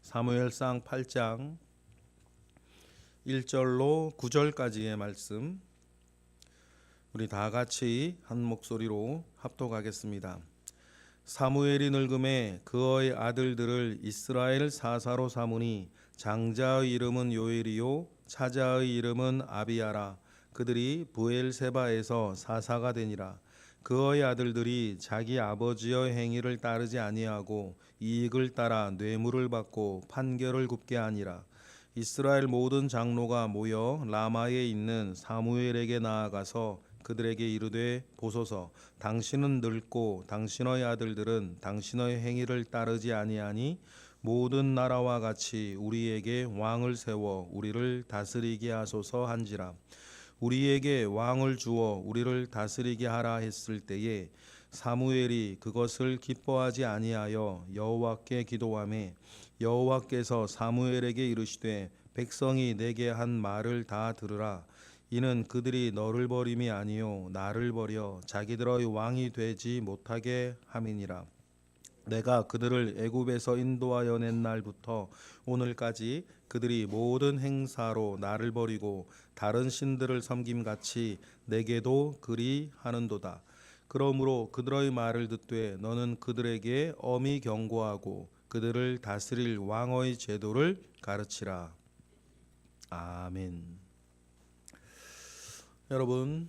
사무엘상 8장 1절로 9절까지의 말씀, 우리 다 같이 한 목소리로 합독하겠습니다. 사무엘이 늙음에 그의 아들들을 이스라엘 사사로 삼으니 장자의 이름은 요엘이요 차자의 이름은 아비야라. 그들이 브엘세바에서 사사가 되니라. 그의 아들들이 자기 아버지의 행위를 따르지 아니하고 이익을 따라 뇌물을 받고 판결을 굽게 하니라. 이스라엘 모든 장로가 모여 라마에 있는 사무엘에게 나아가서 그들에게 이르되, 보소서, 당신은 늙고 당신의 아들들은 당신의 행위를 따르지 아니하니 모든 나라와 같이 우리에게 왕을 세워 우리를 다스리게 하소서 한지라. 우리에게 왕을 주어 우리를 다스리게 하라 했을 때에 사무엘이 그것을 기뻐하지 아니하여 여호와께 기도하매 여호와께서 사무엘에게 이르시되, 백성이 내게 한 말을 다 들으라. 이는 그들이 너를 버림이 아니요 나를 버려 자기들의 왕이 되지 못하게 함이니라. 내가 그들을 애굽에서 인도하여 낸 날부터 오늘까지 그들이 모든 행사로 나를 버리고 다른 신들을 섬김같이 내게도 그리 하는도다. 그러므로 그들의 말을 듣되 너는 그들에게 엄히 경고하고 그들을 다스릴 왕의 제도를 가르치라. 아멘. 여러분,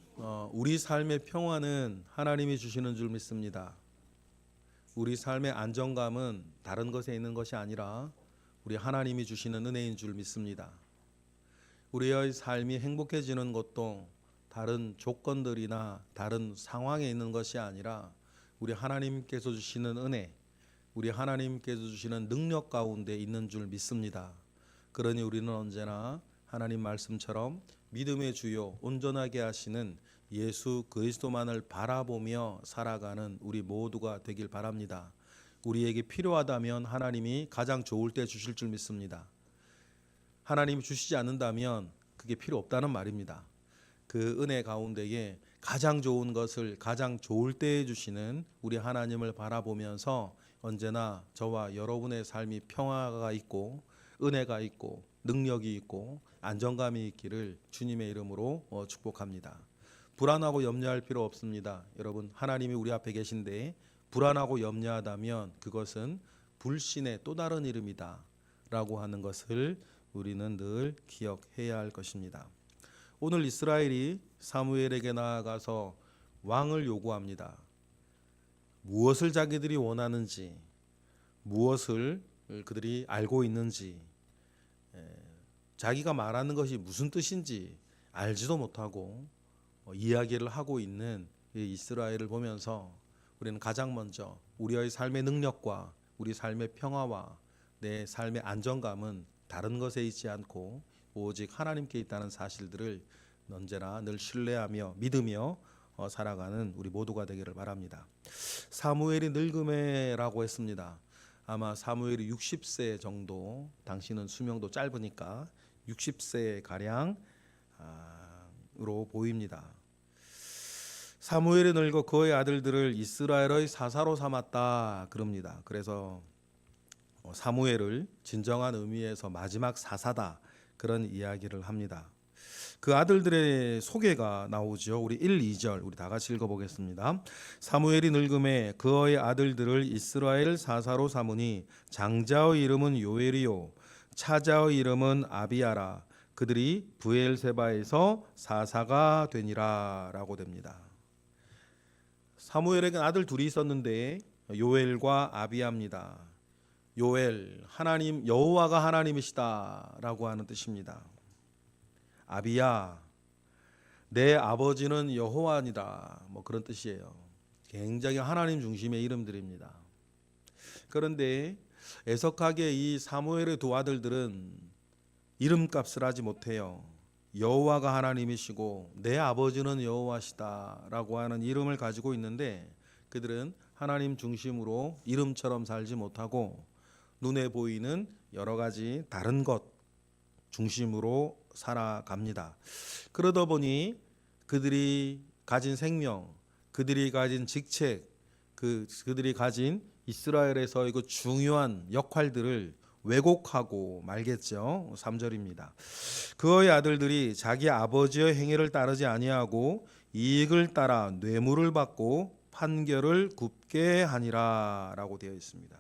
우리 삶의 평화는 하나님이 주시는 줄 믿습니다. 우리 삶의 안정감은 다른 것에 있는 것이 아니라 우리 하나님이 주시는 은혜인 줄 믿습니다. 우리의 삶이 행복해지는 것도 다른 조건들이나 다른 상황에 있는 것이 아니라 우리 하나님께서 주시는 은혜, 우리 하나님께서 주시는 능력 가운데 있는 줄 믿습니다. 그러니 우리는 언제나 하나님 말씀처럼 믿음의 주요 온전하게 하시는 예수 그리스도만을 바라보며 살아가는 우리 모두가 되길 바랍니다. 우리에게 필요하다면 하나님이 가장 좋을 때 주실 줄 믿습니다. 하나님이 주시지 않는다면 그게 필요 없다는 말입니다. 그 은혜 가운데에 가장 좋은 것을 가장 좋을 때에 주시는 우리 하나님을 바라보면서 언제나 저와 여러분의 삶이 평화가 있고 은혜가 있고 능력이 있고 안정감이 있기를 주님의 이름으로 축복합니다. 불안하고 염려할 필요 없습니다. 여러분, 하나님이 우리 앞에 계신데 불안하고 염려하다면 그것은 불신의 또 다른 이름이다 라고 하는 것을 우리는 늘 기억해야 할 것입니다. 오늘 이스라엘이 사무엘에게 나아가서 왕을 요구합니다. 무엇을 자기들이 원하는지, 무엇을 그들이 알고 있는지, 자기가 말하는 것이 무슨 뜻인지 알지도 못하고 이야기를 하고 있는 이스라엘을 보면서 우리는 가장 먼저 우리의 삶의 능력과 우리 삶의 평화와 내 삶의 안정감은 다른 것에 있지 않고 오직 하나님께 있다는 사실들을 언제나 늘 신뢰하며 믿으며 살아가는 우리 모두가 되기를 바랍니다. 사무엘이 늙음에라고 했습니다. 아마 사무엘이 60세 정도, 당시는 수명도 짧으니까 60세 가량으로 보입니다. 사무엘이 늙어 그의 아들들을 이스라엘의 사사로 삼았다 그럽니다. 그래서 사무엘을 진정한 의미에서 마지막 사사다 그런 이야기를 합니다. 그 아들들의 소개가 나오죠. 우리 1, 2절 우리 다 같이 읽어보겠습니다. 사무엘이 늙음에 그의 아들들을 이스라엘 사사로 삼으니 장자의 이름은 요엘이요 차자의 이름은 아비야라. 그들이 브엘세바에서 사사가 되니라 라고 됩니다. 사무엘에겐 아들 둘이 있었는데 요엘과 아비야입니다. 요엘, 하나님 여호와가 하나님이시다라고 하는 뜻입니다. 아비야, 내 아버지는 여호와니라, 그런 뜻이에요. 굉장히 하나님 중심의 이름들입니다. 그런데 애석하게 이 사무엘의 두 아들들은 이름값을 하지 못해요. 여호와가 하나님이시고 내 아버지는 여호와시다라고 하는 이름을 가지고 있는데 그들은 하나님 중심으로 이름처럼 살지 못하고 눈에 보이는 여러 가지 다른 것 중심으로 살아갑니다. 그러다 보니 그들이 가진 생명, 그들이 가진 직책, 그들이 가진 이스라엘에서의 그 중요한 역할들을 왜곡하고 말겠죠. 3절입니다. 그의 아들들이 자기 아버지의 행위를 따르지 아니하고 이익을 따라 뇌물을 받고 판결을 굽게 하니라 라고 되어 있습니다.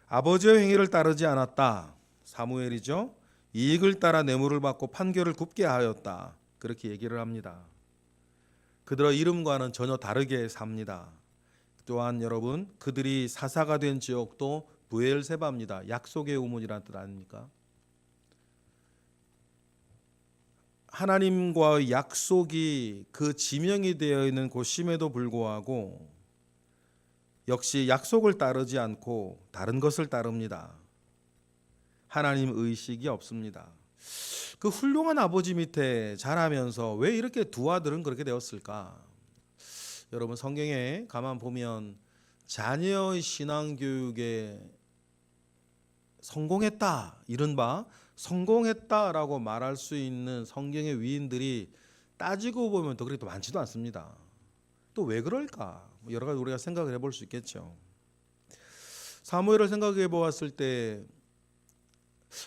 아버지의 행위를 따르지 않았다. 사무엘이죠. 이익을 따라 뇌물을 받고 판결을 굽게 하였다. 그렇게 얘기를 합니다. 그들의 이름과는 전혀 다르게 삽니다. 또한 여러분, 그들이 사사가 된 지역도 브엘세바입니다. 약속의 우문이라는 뜻 아닙니까? 하나님과의 약속이 그 지명이 되어 있는 곳임에도 불구하고 역시 약속을 따르지 않고 다른 것을 따릅니다. 하나님 의식이 없습니다. 그 훌륭한 아버지 밑에 자라면서 왜 이렇게 두 아들은 그렇게 되었을까? 여러분, 성경에 가만 보면 자녀의 신앙교육에 성공했다, 이른바 성공했다라고 말할 수 있는 성경의 위인들이 따지고 보면 또 그렇게 많지도 않습니다. 또 왜 그럴까? 여러 가지 우리가 생각을 해볼 수 있겠죠. 사무엘을 생각해 보았을 때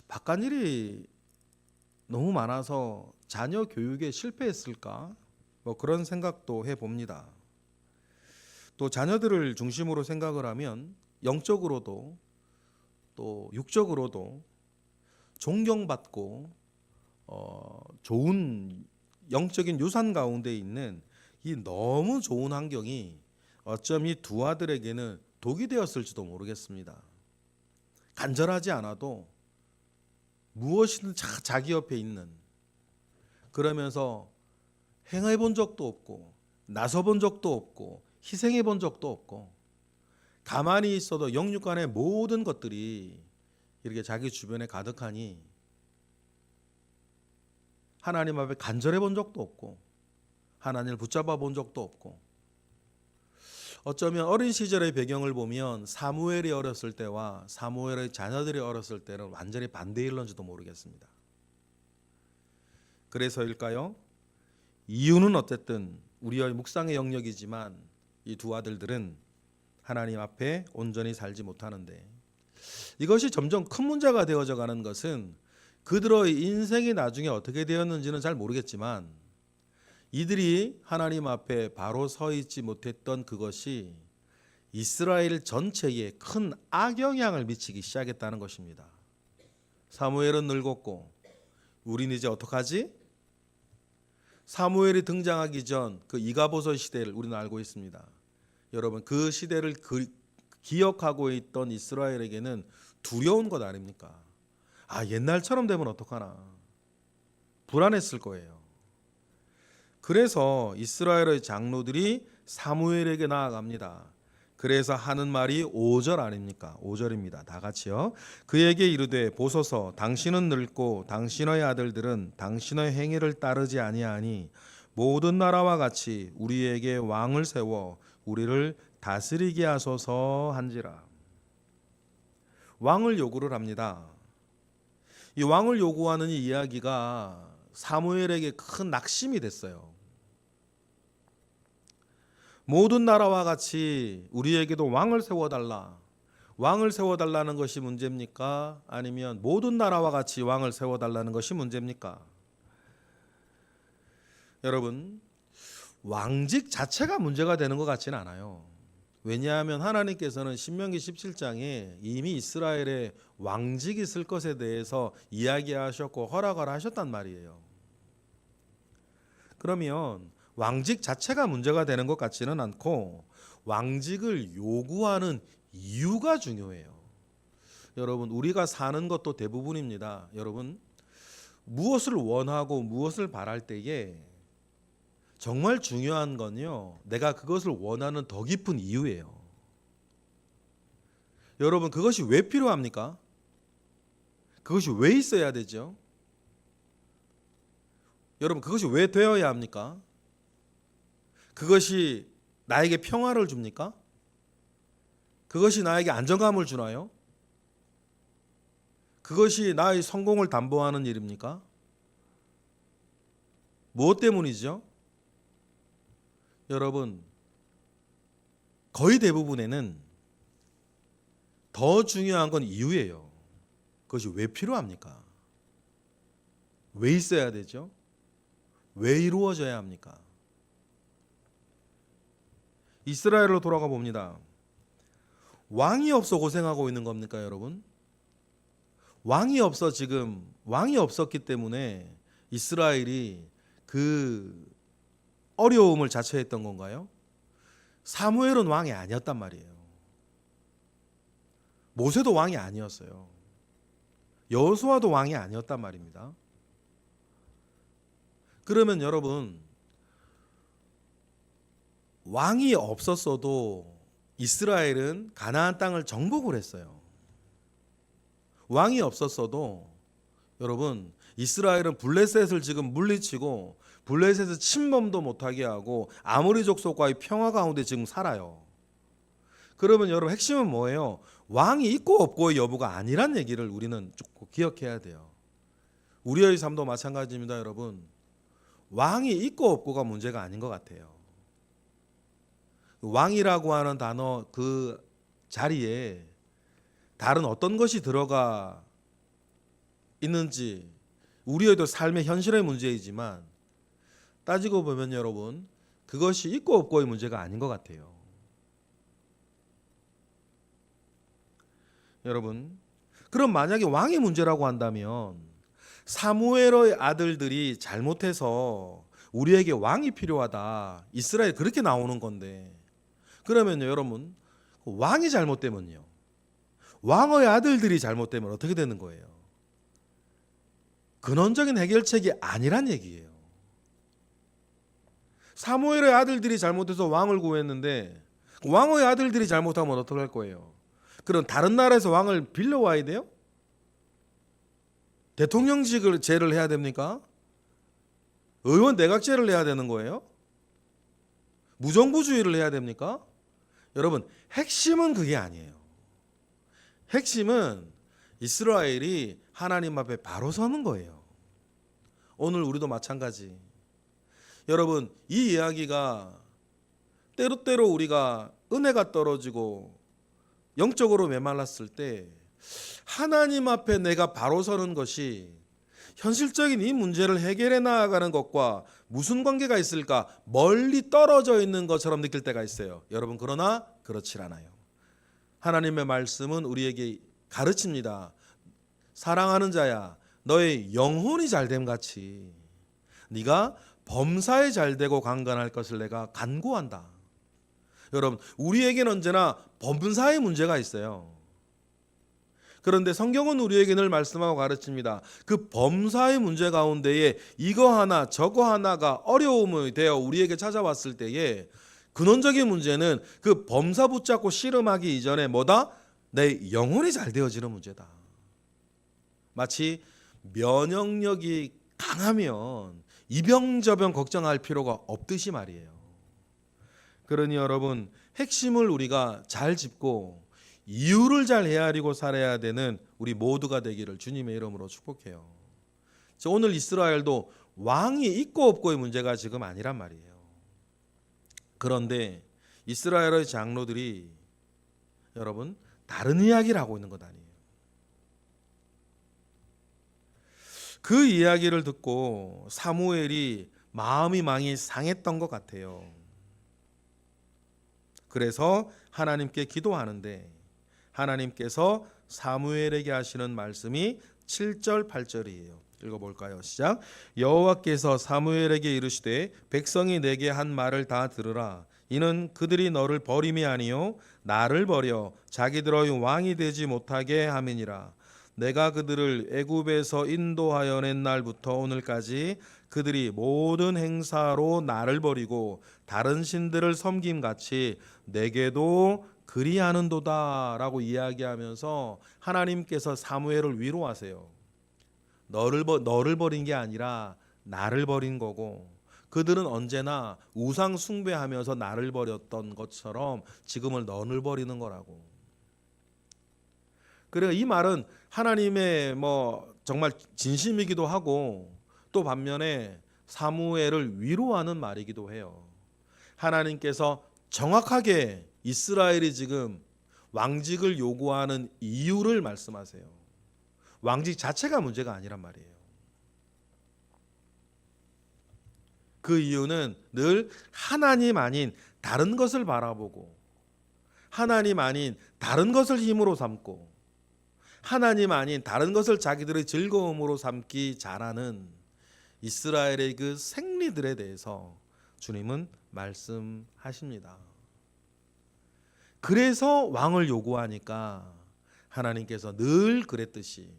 바깥일이 너무 많아서 자녀 교육에 실패했을까? 뭐 그런 생각도 해봅니다. 또 자녀들을 중심으로 생각을 하면 영적으로도 또 육적으로도 존경받고 좋은 영적인 유산 가운데 있는 이 너무 좋은 환경이 어쩜 이 두 아들에게는 독이 되었을지도 모르겠습니다. 간절하지 않아도 무엇이든 자기 옆에 있는, 그러면서 행해 본 적도 없고 나서 본 적도 없고 희생해 본 적도 없고 가만히 있어도 영육간의 모든 것들이 이렇게 자기 주변에 가득하니 하나님 앞에 간절해 본 적도 없고 하나님을 붙잡아 본 적도 없고, 어쩌면 어린 시절의 배경을 보면 사무엘이 어렸을 때와 사무엘의 자녀들이 어렸을 때는 완전히 반대일런지도 모르겠습니다. 그래서일까요? 이유는 어쨌든 우리의 묵상의 영역이지만 이 두 아들들은 하나님 앞에 온전히 살지 못하는데, 이것이 점점 큰 문제가 되어져 가는 것은 그들의 인생이 나중에 어떻게 되었는지는 잘 모르겠지만 이들이 하나님 앞에 바로 서 있지 못했던 그것이 이스라엘 전체에 큰 악영향을 미치기 시작했다는 것입니다. 사무엘은 늙었고 우린 이제 어떡하지? 사무엘이 등장하기 전 그 이가보스 시대를 우리는 알고 있습니다. 여러분, 그 시대를 기억하고 있던 이스라엘에게는 두려운 것 아닙니까? 아, 옛날처럼 되면 어떡하나, 불안했을 거예요. 그래서 이스라엘의 장로들이 사무엘에게 나아갑니다. 그래서 하는 말이 5절 아닙니까? 5절입니다. 다 같이요. 그에게 이르되 보소서, 당신은 늙고 당신의 아들들은 당신의 행위를 따르지 아니하니 모든 나라와 같이 우리에게 왕을 세워 우리를 다스리게 하소서 한지라. 왕을 요구를 합니다. 이 왕을 요구하는 이 이야기가 사무엘에게 큰 낙심이 됐어요. 모든 나라와 같이 우리에게도 왕을 세워달라. 왕을 세워달라는 것이 문제입니까? 아니면 모든 나라와 같이 왕을 세워달라는 것이 문제입니까? 여러분, 왕직 자체가 문제가 되는 것 같지는 않아요. 왜냐하면 하나님께서는 신명기 17장에 이미 이스라엘에 왕직이 있을 것에 대해서 이야기하셨고 허락을 하셨단 말이에요. 그러면 왕직 자체가 문제가 되는 것 같지는 않고 왕직을 요구하는 이유가 중요해요. 여러분, 우리가 사는 것도 대부분입니다. 여러분, 무엇을 원하고 무엇을 바랄 때에 정말 중요한 건요, 내가 그것을 원하는 더 깊은 이유예요. 여러분, 그것이 왜 필요합니까? 그것이 왜 있어야 되죠? 여러분, 그것이 왜 되어야 합니까? 그것이 나에게 평화를 줍니까? 그것이 나에게 안정감을 주나요? 그것이 나의 성공을 담보하는 일입니까? 무엇 때문이죠? 여러분, 거의 대부분에는 더 중요한 건 이유예요. 그것이 왜 필요합니까? 왜 있어야 되죠? 왜 이루어져야 합니까? 이스라엘로 돌아가 봅니다. 왕이 없어 고생하고 있는 겁니까, 여러분? 왕이 없었기 때문에 이스라엘이 그 어려움을 자처했던 건가요? 사무엘은 왕이 아니었단 말이에요. 모세도 왕이 아니었어요. 여호수아도 왕이 아니었단 말입니다. 그러면 여러분, 왕이 없었어도 이스라엘은 가나안 땅을 정복을 했어요. 왕이 없었어도 여러분, 이스라엘은 블레셋을 지금 물리치고 블레셋을 침범도 못하게 하고 아모리 족속과의 평화 가운데 지금 살아요. 그러면 여러분, 핵심은 뭐예요? 왕이 있고 없고의 여부가 아니란 얘기를 우리는 쭉 기억해야 돼요. 우리의 삶도 마찬가지입니다, 여러분. 왕이 있고 없고가 문제가 아닌 것 같아요. 왕이라고 하는 단어 그 자리에 다른 어떤 것이 들어가 있는지 우리의 삶의 현실의 문제이지만 따지고 보면 여러분, 그것이 있고 없고의 문제가 아닌 것 같아요. 여러분, 그럼 만약에 왕의 문제라고 한다면 사무엘의 아들들이 잘못해서 우리에게 왕이 필요하다, 이스라엘 그렇게 나오는 건데, 그러면요 여러분, 왕이 잘못되면요, 왕의 아들들이 잘못되면 어떻게 되는 거예요? 근원적인 해결책이 아니란 얘기예요. 사무엘의 아들들이 잘못해서 왕을 구했는데 왕의 아들들이 잘못하면 어떻게 할 거예요? 그럼 다른 나라에서 왕을 빌려와야 돼요? 대통령직을 제를 해야 됩니까? 의원 내각제를 해야 되는 거예요? 무정부주의를 해야 됩니까? 여러분, 핵심은 그게 아니에요. 핵심은 이스라엘이 하나님 앞에 바로 서는 거예요. 오늘 우리도 마찬가지. 여러분, 이 이야기가 때로때로 우리가 은혜가 떨어지고 영적으로 메말랐을 때 하나님 앞에 내가 바로 서는 것이 현실적인 이 문제를 해결해 나아가는 것과 무슨 관계가 있을까 멀리 떨어져 있는 것처럼 느낄 때가 있어요. 여러분, 그러나 그렇지 않아요. 하나님의 말씀은 우리에게 가르칩니다. 사랑하는 자야, 너의 영혼이 잘됨 같이 네가 범사에 잘되고 강건할 것을 내가 간구한다. 여러분, 우리에게는 언제나 범사의 문제가 있어요. 그런데 성경은 우리에게 늘 말씀하고 가르칩니다. 그 범사의 문제 가운데에 이거 하나 저거 하나가 어려움이 되어 우리에게 찾아왔을 때에 근원적인 문제는 그 범사 붙잡고 씨름하기 이전에 뭐다? 내 영혼이 잘 되어지는 문제다. 마치 면역력이 강하면 이병저병 걱정할 필요가 없듯이 말이에요. 그러니 여러분, 핵심을 우리가 잘 짚고 이유를 잘 헤아리고 살아야 되는 우리 모두가 되기를 주님의 이름으로 축복해요. 오늘 이스라엘도 왕이 있고 없고의 문제가 지금 아니란 말이에요. 그런데 이스라엘의 장로들이 여러분 다른 이야기를 하고 있는 것 아니에요. 그 이야기를 듣고 사무엘이 마음이 많이 상했던 것 같아요. 그래서 하나님께 기도하는데 하나님께서 사무엘에게 하시는 말씀이 7절 8절이에요. 읽어볼까요? 시작. 여호와께서 사무엘에게 이르시되 백성이 내게 한 말을 다 들으라. 이는 그들이 너를 버림이 아니요 나를 버려 자기들의 왕이 되지 못하게 함이니라. 내가 그들을 애굽에서 인도하여 낸 날부터 오늘까지 그들이 모든 행사로 나를 버리고 다른 신들을 섬김같이 내게도 그리하는도다 라고 이야기하면서 하나님께서 사무엘을 위로하세요. 너를 버린 게 아니라 나를 버린 거고, 그들은 언제나 우상 숭배하면서 나를 버렸던 것처럼 지금은 너를 버리는 거라고. 그래서 이 말은 하나님의 정말 진심이기도 하고 또 반면에 사무엘을 위로하는 말이기도 해요. 하나님께서 정확하게 이스라엘이 지금 왕직을 요구하는 이유를 말씀하세요. 왕직 자체가 문제가 아니란 말이에요. 그 이유는 늘 하나님 아닌 다른 것을 바라보고 하나님 아닌 다른 것을 힘으로 삼고 하나님 아닌 다른 것을 자기들의 즐거움으로 삼기 잘하는 이스라엘의 그 생리들에 대해서 주님은 말씀하십니다. 그래서 왕을 요구하니까 하나님께서 늘 그랬듯이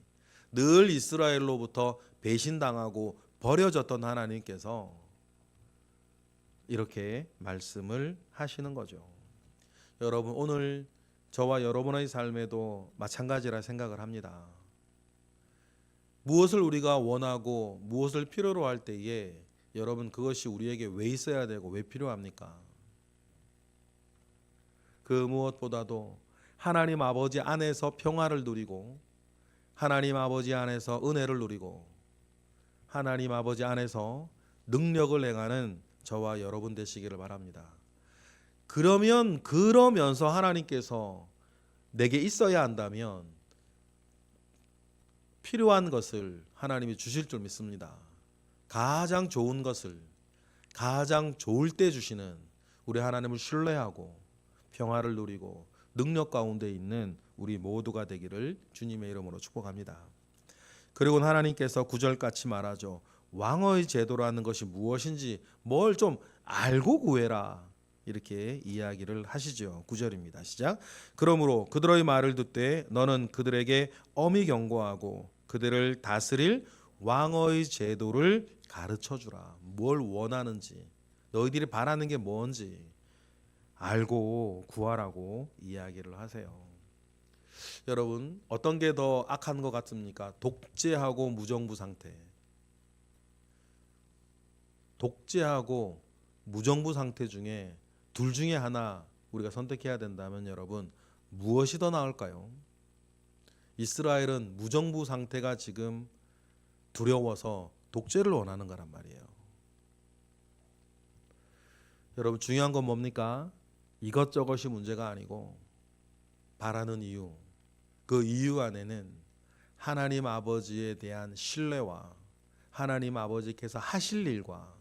늘 이스라엘로부터 배신당하고 버려졌던 하나님께서 이렇게 말씀을 하시는 거죠. 여러분, 오늘 저와 여러분의 삶에도 마찬가지라 생각을 합니다. 무엇을 우리가 원하고 무엇을 필요로 할 때에 여러분, 그것이 우리에게 왜 있어야 되고 왜 필요합니까? 그 무엇보다도 하나님 아버지 안에서 평화를 누리고 하나님 아버지 안에서 은혜를 누리고 하나님 아버지 안에서 능력을 행하는 저와 여러분 되시기를 바랍니다. 그러면서 하나님께서 내게 있어야 한다면 필요한 것을 하나님이 주실 줄 믿습니다. 가장 좋은 것을 가장 좋을 때 주시는 우리 하나님을 신뢰하고 평화를 누리고 능력 가운데 있는 우리 모두가 되기를 주님의 이름으로 축복합니다. 그리고 하나님께서 구절같이 말하죠. 왕의 제도라는 것이 무엇인지 뭘 좀 알고 구해라. 이렇게 이야기를 하시죠. 9절입니다. 시작. 그러므로 그들의 말을 듣되 너는 그들에게 엄히 경고하고 그들을 다스릴 왕의 제도를 가르쳐 주라. 뭘 원하는지 너희들이 바라는 게 뭔지 알고 구하라고 이야기를 하세요. 여러분, 어떤 게 더 악한 것 같습니까? 독재하고 무정부 상태. 독재하고 무정부 상태 중에 둘 중에 하나 우리가 선택해야 된다면 여러분, 무엇이 더 나을까요? 이스라엘은 무정부 상태가 지금 두려워서 독재를 원하는 거란 말이에요. 여러분, 중요한 건 뭡니까? 이것저것이 문제가 아니고 바라는 이유, 그 이유 안에는 하나님 아버지에 대한 신뢰와 하나님 아버지께서 하실 일과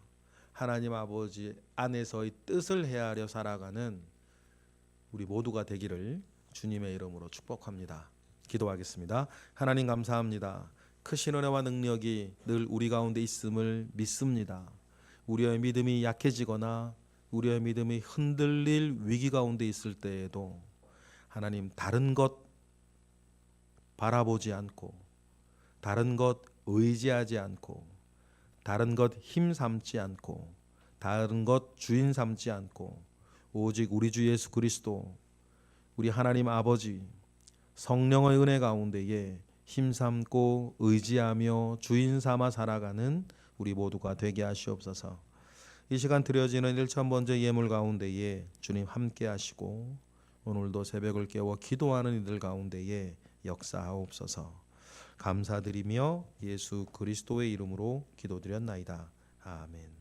하나님 아버지 안에서의 뜻을 헤아려 살아가는 우리 모두가 되기를 주님의 이름으로 축복합니다. 기도하겠습니다. 하나님 감사합니다. 크신 은혜와 능력이 늘 우리 가운데 있음을 믿습니다. 우리의 믿음이 약해지거나 우리의 믿음이 흔들릴 위기 가운데 있을 때에도 하나님, 다른 것 바라보지 않고 다른 것 의지하지 않고 다른 것 힘삼지 않고 다른 것 주인 삼지 않고 오직 우리 주 예수 그리스도, 우리 하나님 아버지 성령의 은혜 가운데에 힘삼고 의지하며 주인 삼아 살아가는 우리 모두가 되게 하시옵소서. 이 시간 드려지는 1,000번째 예물 가운데에 주님 함께 하시고 오늘도 새벽을 깨워 기도하는 이들 가운데에 역사하옵소서. 감사드리며 예수 그리스도의 이름으로 기도드렸나이다. 아멘.